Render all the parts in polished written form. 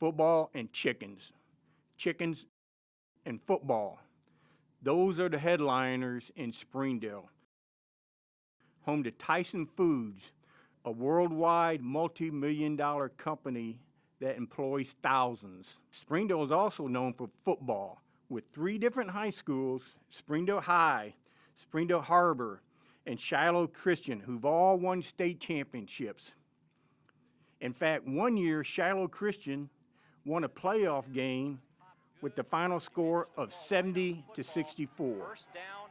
football and chickens. Chickens and football. Those are the headliners in Springdale. Home to Tyson Foods, a worldwide multi-million-dollar company that employs thousands. Springdale is also known for football, with 3 different high schools, Springdale High, Springdale Har-Ber, and Shiloh Christian, who've all won state championships. In fact, one year, Shiloh Christian won a playoff game with the final score of 70-64.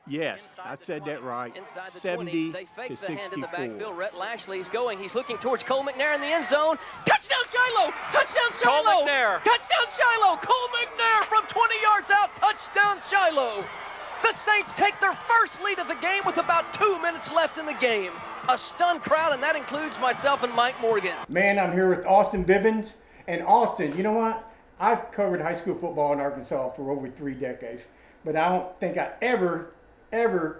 Yes, I said that right. 70 They fake to the hand in the 64. backfield. Rhett Lashley's going. He's looking towards Cole McNair in the end zone. Touchdown Shiloh! Touchdown Shiloh! Cole McNair. Touchdown Shiloh! Cole McNair from 20 yards out. Touchdown Shiloh! The Saints take their first lead of the game with about 2 minutes left in the game. A stunned crowd, and that includes myself and Mike Morgan. Man, I'm here with Austin Bivens. And Austin, you know what? I've covered high school football in Arkansas for over 3 decades, but I don't think I ever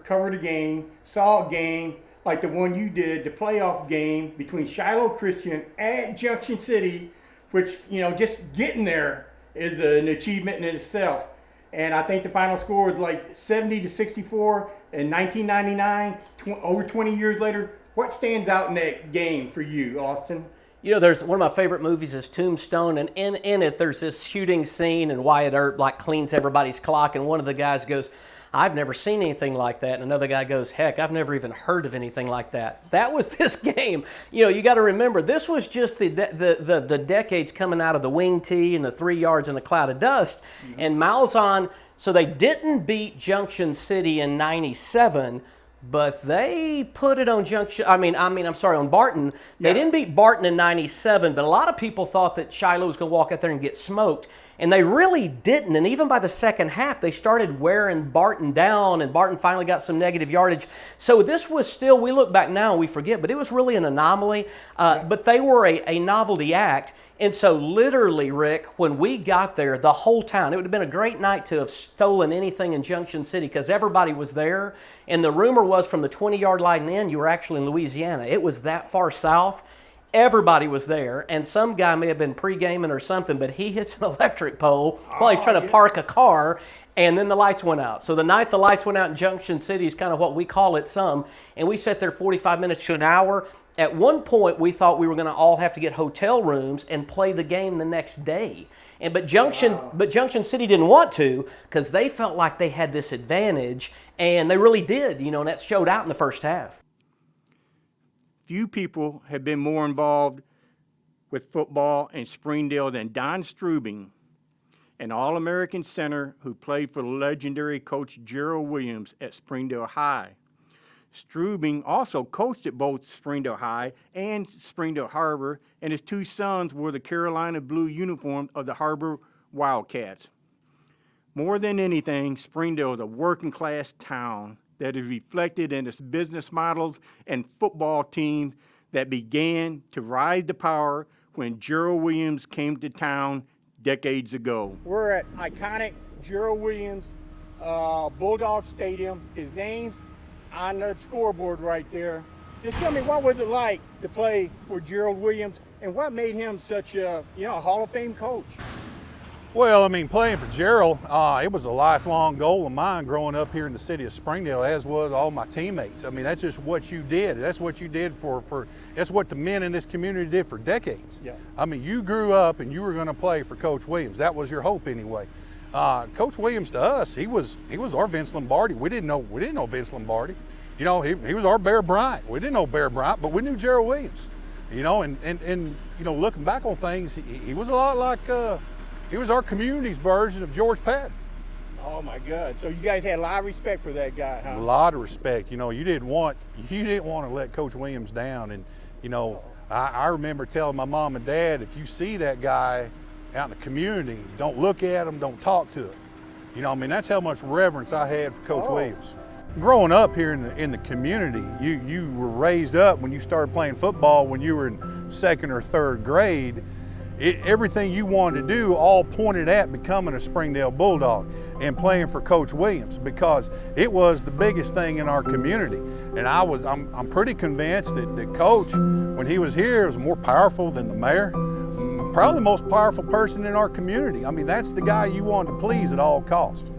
covered a game, saw a game like the one you did, the playoff game between Shiloh Christian at Junction City, which, you know, just getting there is an achievement in itself. And I think the final score was like 70-64 in 1999, over 20 years later. What stands out in that game for you, Austin? You know, there's one of my favorite movies is Tombstone, and in it there's this shooting scene, and Wyatt Earp like cleans everybody's clock, and one of the guys goes, "I've never seen anything like that," and another guy goes, "Heck, I've never even heard of anything like that." That was this game. You know, you got to remember, this was just the decades coming out of the wing tee and the 3 yards in a cloud of dust, and Malzahn. So they didn't beat Junction City in '97. But they put it on on Barton. They didn't beat Barton in '97, but a lot of people thought that Shiloh was going to walk out there and get smoked. And they really didn't. And even by the second half, they started wearing Barton down, and Barton finally got some negative yardage. So this was still, we look back now and we forget, but it was really an anomaly. But they were a novelty act. And so literally, Rick, when we got there, the whole town, it would have been a great night to have stolen anything in Junction City because everybody was there. And the rumor was from the 20-yard line in, you were actually in Louisiana. It was that far south. Everybody was there. And some guy may have been pre-gaming or something, but he hits an electric pole while he's trying to park a car. And then the lights went out. So the night the lights went out in Junction City is kind of what we call it some. And we sat there 45 minutes to an hour. At one point, we thought we were going to all have to get hotel rooms and play the game the next day. But Junction City didn't want to because they felt like they had this advantage, and they really did, you know, and that showed out in the first half. Few people have been more involved with football in Springdale than Don Strubing, an All-American center who played for legendary coach Gerald Williams at Springdale High. Strubing also coached at both Springdale High and Springdale Har-Ber, and his 2 sons wore the Carolina blue uniform of the Har-Ber Wildcats. More than anything, Springdale is a working-class town that is reflected in its business models and football teams that began to rise to power when Gerald Williams came to town decades ago. We're at iconic Gerald Williams Bulldog Stadium. His name's on the scoreboard right there. Just tell me, what was it like to play for Gerald Williams, and what made him such a Hall of Fame coach? Well, I mean, playing for Gerald, it was a lifelong goal of mine growing up here in the city of Springdale, as was all my teammates. I mean, that's just what you did. That's what you did that's what the men in this community did for decades. Yeah. I mean, you grew up and you were going to play for Coach Williams. That was your hope anyway. Coach Williams to us, he was our Vince Lombardi. We didn't know Vince Lombardi. You know, he was our Bear Bryant. We didn't know Bear Bryant, but we knew Gerald Williams. You know, and you know, looking back on things, he was a lot like he was our community's version of George Patton. Oh my God! So you guys had a lot of respect for that guy, huh? A lot of respect. You know, you didn't want to let Coach Williams down. And you know, I remember telling my mom and dad, if you see that guy out in the community, don't look at him, don't talk to him. You know, I mean, that's how much reverence I had for Coach Williams. Growing up here in the community, you were raised up when you started playing football when you were in 2nd or 3rd grade. Everything you wanted to do all pointed at becoming a Springdale Bulldog and playing for Coach Williams, because it was the biggest thing in our community. And I'm pretty convinced that Coach, when he was here, was more powerful than the mayor, probably the most powerful person in our community. I mean, that's the guy you want to please at all costs.